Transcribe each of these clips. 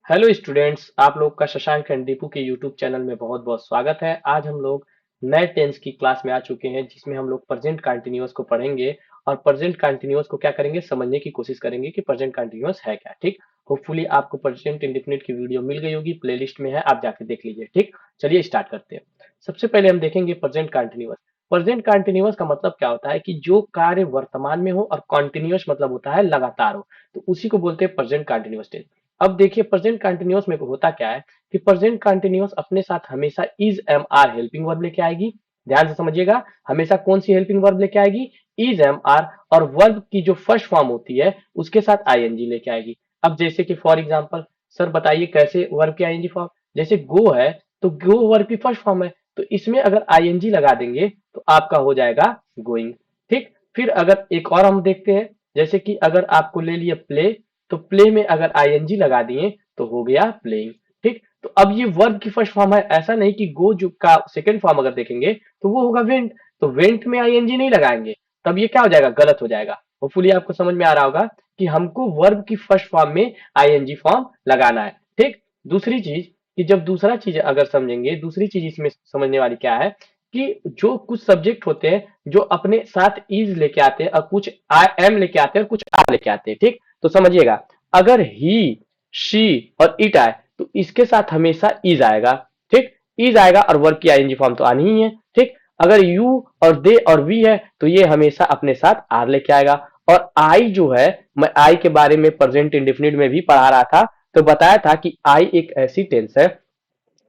Hello students, आप लोग का शशांक एंड दीपू के यूट्यूब चैनल में बहुत बहुत स्वागत है। आज हम लोग नए टेंस की क्लास में आ चुके हैं, जिसमें हम लोग प्रेजेंट कंटिन्यूअस को पढ़ेंगे और प्रेजेंट कंटिन्यूअस को क्या करेंगे, समझने की कोशिश करेंगे कि प्रेजेंट कंटिन्यूअस है क्या। ठीक, होपफुली आपको प्रेजेंट इंडेफिनिट की वीडियो मिल गई होगी, प्लेलिस्ट में है, आप जाके देख लीजिए। ठीक, चलिए स्टार्ट करते हैं। सबसे पहले हम देखेंगे प्रेजेंट कंटिन्यूअस। प्रेजेंट कंटिन्यूअस का मतलब क्या होता है कि जो कार्य वर्तमान में हो और कॉन्टिन्यूअस मतलब होता है लगातार हो, तो उसी को बोलते हैं प्रेजेंट कंटिन्यूअस टेंस। अब देखिए प्रेजेंट कंटिन्यूअस में होता क्या है कि प्रेजेंट कंटिन्यूअस अपने साथ हमेशा is am are helping verb लेके आएगी। ध्यान से समझिएगा, हमेशा कौन सी हेल्पिंग वर्ब लेके आएगी, इज एम आर, और वर्ब की जो फर्स्ट फॉर्म होती है उसके साथ आईएनजी लेके आएगी। अब जैसे कि फॉर एग्जांपल, सर बताइए कैसे वर्ब की आईएनजी फॉर्म, जैसे गो है तो गो वर्ब की फर्स्ट फॉर्म है, तो इसमें अगर आईएनजी लगा देंगे तो आपका हो जाएगा गोइंग। ठीक, फिर अगर एक और हम देखते हैं, जैसे कि अगर आपको ले लिया प्ले, तो प्ले में अगर आईएनजी लगा दिए तो हो गया प्लेइंग। ठीक, तो अब ये वर्ब की फर्स्ट फॉर्म है, ऐसा नहीं कि गो जो का सेकंड फॉर्म अगर देखेंगे तो वो होगा वेंट, तो वेंट में आईएनजी नहीं लगाएंगे, तब ये क्या हो जाएगा, गलत हो जाएगा। होपफुली आपको समझ में आ रहा होगा कि हमको वर्ब की फर्स्ट फॉर्म में आईएनजी फॉर्म लगाना है। ठीक, दूसरी चीज कि जब दूसरा चीज अगर समझेंगे, दूसरी चीज इसमें समझने वाली क्या है कि जो कुछ सब्जेक्ट होते हैं जो अपने साथ इज लेके आते हैं और कुछ आई एम लेके आते हैं और कुछ आर लेके आते हैं। ठीक, तो समझिएगा, अगर ही, शी और इट आए तो इसके साथ हमेशा इज आएगा। ठीक, इज आएगा और वर्ब की आईएनजी फॉर्म तो आनी ही है। ठीक, अगर यू और दे और वी है तो ये हमेशा अपने साथ आर लेके आएगा। और आई जो है, मैं आई के बारे में प्रेजेंट इंडेफिनिट में भी पढ़ा रहा था, तो बताया था कि आई एक ऐसी टेंस है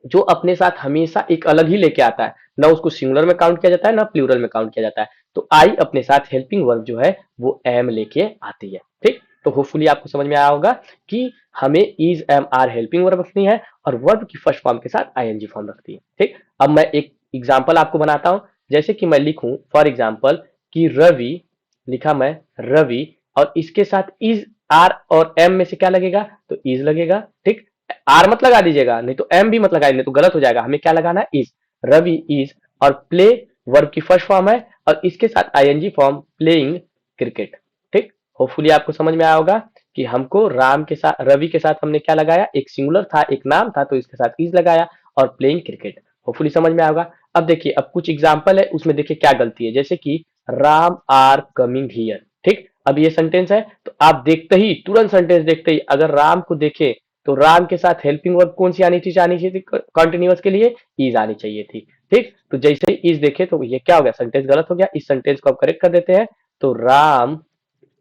जो अपने साथ हमेशा एक अलग ही लेके आता है, ना उसको सिंगुलर में काउंट किया जाता है ना प्लूरल में काउंट किया जाता है। तो आई अपने साथ हेल्पिंग वर्ब जो है वो एम लेके आती है। ठीक, तो होपफुली आपको समझ में आया होगा कि हमें is am are helping verb रखनी है और वर्ब की फर्स्ट फॉर्म के साथ आईएनजी फॉर्म रखती है। ठीक, अब मैं एक एग्जाम्पल आपको बनाता हूं, जैसे कि मैं लिखूं फॉर एग्जाम्पल कि रवि, लिखा मैं रवि, और इसके साथ इज, आर और एम में से क्या लगेगा, तो इज लगेगा। ठीक, आर मत लगा दीजिएगा, नहीं तो एम भी मत लगाइए, नहीं तो गलत हो जाएगा। हमें क्या लगाना है, इज, रवि इज, और प्ले वर्ब की फर्स्ट फॉर्म है और इसके साथ आईएनजी फॉर्म प्लेइंग क्रिकेट। ठीक, होपफुली आपको समझ में आया होगा कि हमको राम के साथ, रवि के साथ हमने क्या लगाया, एक सिंगुलर था एक नाम था तो इसके साथ इज लगाया और प्लेइंग क्रिकेट। होपफुली समझ में आया होगा। अब देखिए, अब कुछ एग्जाम्पल है, उसमें देखिए क्या गलती है, जैसे कि राम आर कमिंग हियर। ठीक, अब ये सेंटेंस है तो आप देखते ही, तुरंत सेंटेंस देखते ही अगर राम को देखें तो राम के साथ हेल्पिंग वर्ब कौन सी आनी चाहिए थी कॉन्टिन्यूअस के लिए, इज आनी चाहिए थी। ठीक, तो जैसे ही इज देखे तो ये क्या हो गया, सेंटेंस गलत हो गया। इस सेंटेंस को आप करेक्ट कर देते हैं, तो राम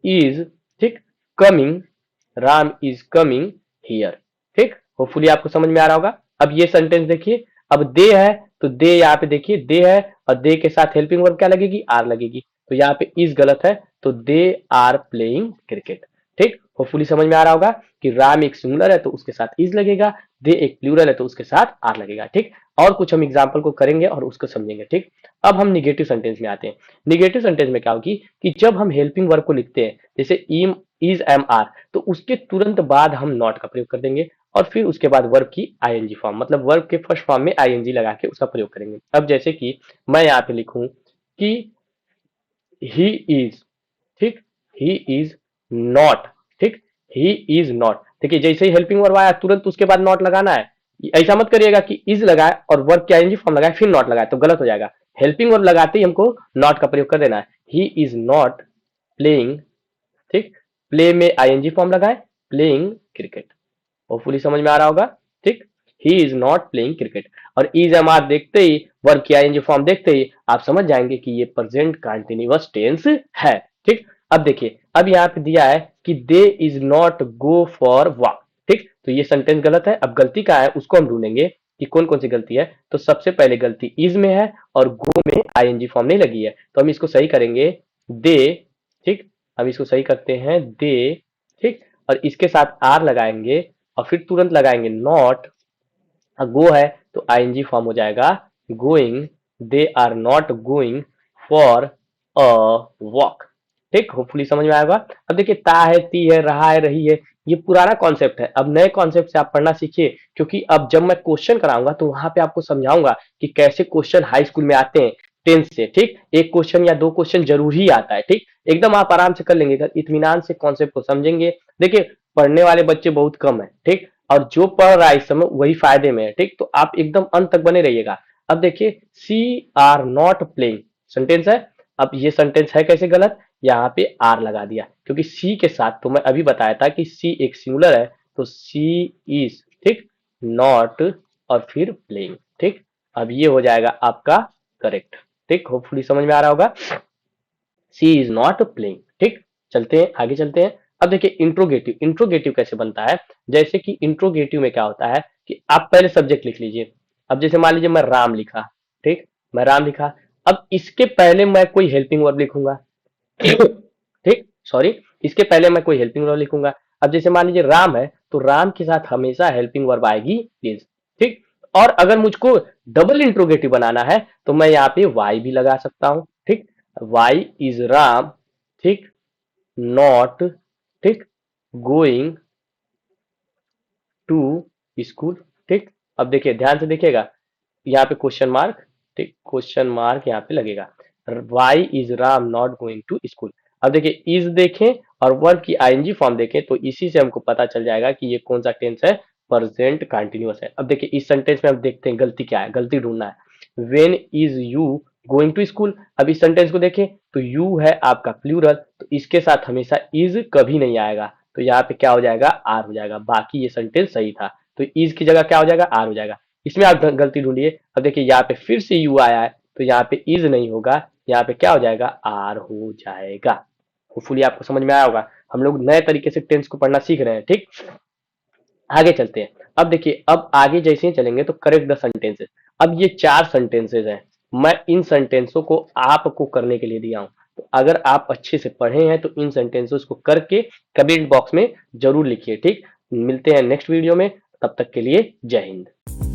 इज, ठीक, coming, Ram is coming here. ठीक, होपफुली आपको समझ में आ रहा होगा। अब ये सेंटेंस देखिए, अब दे है तो दे, यहाँ पे देखिए दे है और दे के साथ हेल्पिंग वर्ब क्या लगेगी, आर लगेगी, तो यहाँ पे इज गलत है, तो दे आर प्लेइंग क्रिकेट। ठीक, होपफुली समझ में आ रहा होगा कि राम एक सिंगुलर है तो उसके साथ इज लगेगा, दे एक प्लूरल है तो उसके साथ आर लगेगा। ठीक, और कुछ हम एग्जाम्पल को करेंगे और उसको समझेंगे। ठीक, अब हम निगेटिव सेंटेंस में आते हैं। निगेटिव सेंटेंस में क्या होगी कि जब हम हेल्पिंग वर्ब को लिखते हैं, जैसे इम, इज, एम, आर, तो उसके तुरंत बाद हम नॉट का प्रयोग कर देंगे और फिर उसके बाद वर्ब की आईएनजी फॉर्म, मतलब वर्ब के फर्स्ट फॉर्म में आईएनजी लगा के उसका प्रयोग करेंगे। अब जैसे कि मैं यहाँ पे लिखूं कि ही इज, ठीक, ही इज नॉट, ठीक, ही इज नॉट, देखिए जैसे ही हेल्पिंग वर्ब आया तुरंत उसके बाद नॉट लगाना है। ऐसा मत करिएगा कि इज लगाए और वर्ब की आईएनजी फॉर्म लगाए फिर नॉट लगाए, तो गलत हो जाएगा। हेल्पिंग वर्ब लगाते ही हमको नॉट का प्रयोग कर देना है। ही इज नॉट प्लेइंग, ठीक, प्ले में आईएनजी फॉर्म लगाए, प्लेइंग क्रिकेट। होपफुली समझ में आ रहा होगा। ठीक, he is not playing cricket, और इज एम आर देखते ही, वर्ब की आईएनजी फॉर्म देखते ही आप समझ जाएंगे कि ये प्रेजेंट कंटिन्यूअस टेंस है। ठीक, अब देखिए, अब यहाँ पे दिया है कि they is not go for walk. ठीक, तो ये सेंटेंस गलत है। अब गलती का है उसको हम ढूंढेंगे कि कौन कौन सी गलती है। तो सबसे पहले गलती इज में है और गो में आईएनजी फॉर्म नहीं लगी है, तो हम इसको सही करेंगे, दे, ठीक, हम इसको सही करते हैं दे, ठीक, और इसके साथ आर लगाएंगे और फिर तुरंत लगाएंगे नॉट। गो है तो आईएनजी फॉर्म हो जाएगा going, they are not going for a walk. ठीक, होपफुली समझ में आएगा। अब देखिए, ता है, ती है, रहा है, रही है, ये पुराना कॉन्सेप्ट है। अब नए कॉन्सेप्ट से आप पढ़ना सीखिए, क्योंकि अब जब मैं क्वेश्चन कराऊंगा तो वहां पे आपको समझाऊंगा कि कैसे क्वेश्चन हाई स्कूल में आते हैं टेंस से। ठीक, एक क्वेश्चन या दो क्वेश्चन जरूर ही आता है। ठीक, एकदम आप आराम से कर लेंगे अगर इत्मीनान से कॉन्सेप्ट को समझेंगे। देखिए, पढ़ने वाले बच्चे बहुत कम है, ठीक, और जो पढ़ रहा है इस समय वही फायदे में है, ठीक। तो आप एकदम अंत तक बने रहिएगा। अब देखिए, she are not playing sentence है। अब ये सेंटेंस है कैसे गलत, यहाँ पे आर लगा दिया, क्योंकि सी के साथ तो मैं अभी बताया था कि सी एक सिंगुलर है, तो सी इज, ठीक, नॉट और फिर प्लेइंग, ठीक। अब ये हो जाएगा आपका करेक्ट, ठीक। होपफुली समझ में आ रहा होगा। सी इज नॉट प्लेइंग, ठीक। चलते हैं आगे, चलते हैं। अब देखिए इंट्रोगेटिव, इंट्रोगेटिव कैसे बनता है। जैसे कि इंट्रोगेटिव में क्या होता है कि आप पहले सब्जेक्ट लिख लीजिए। अब जैसे मान लीजिए मैं राम लिखा, ठीक, मैं राम लिखा। अब इसके पहले मैं कोई हेल्पिंग वर्ब लिखूंगा, ठीक, सॉरी, इसके पहले मैं कोई हेल्पिंग वर्ब लिखूंगा। अब जैसे मान लीजिए राम है, तो राम के साथ हमेशा हेल्पिंग वर्ब आएगी इज, ठीक। और अगर मुझको डबल इंट्रोगेटिव बनाना है तो मैं यहाँ पे वाई भी लगा सकता हूं, ठीक। वाई इज राम, ठीक, नॉट, ठीक, गोइंग टू स्कूल, ठीक। अब देखिए ध्यान से देखिएगा, यहाँ पे क्वेश्चन मार्क, ठीक, क्वेश्चन मार्क यहाँ पे लगेगा। Why is Ram not going to school. अब देखिए इज देखें और वर्ब की आईएनजी फॉर्म देखें तो इसी से हमको पता चल जाएगा कि ये कौन सा टेंस है, प्रेजेंट कंटिन्यूअस है। अब देखिए इस सेंटेंस में हम देखते हैं गलती क्या है, गलती ढूंढना है। When is you going to school. अब इस सेंटेंस को देखें तो यू है आपका प्लूरल, तो इसके साथ हमेशा इज कभी नहीं आएगा, तो यहाँ पे क्या हो जाएगा, आर हो जाएगा। बाकी ये सेंटेंस सही था, तो इज की जगह क्या हो जाएगा, आर हो जाएगा। इसमें आप गलती ढूंढिए। अब देखिए यहाँ पे फिर से यू आया है, तो यहाँ पे इज नहीं होगा, यहाँ पे क्या हो जाएगा, आर हो जाएगा। होपफुली आपको समझ में आया होगा। हम लोग नए तरीके से टेंस को पढ़ना सीख रहे हैं, ठीक। आगे चलते हैं। अब देखिए, अब आगे जैसे ही चलेंगे तो करेक्ट द सेंटेंसेस। अब ये 4 सेंटेंसेस हैं, मैं इन सेंटेंसों को आपको करने के लिए दिया हूं। तो अगर आप अच्छे से पढ़े हैं तो इन सेंटेंसेस को करके कमेंट बॉक्स में जरूर लिखिए, ठीक। मिलते हैं नेक्स्ट वीडियो में, तब तक के लिए जय हिंद।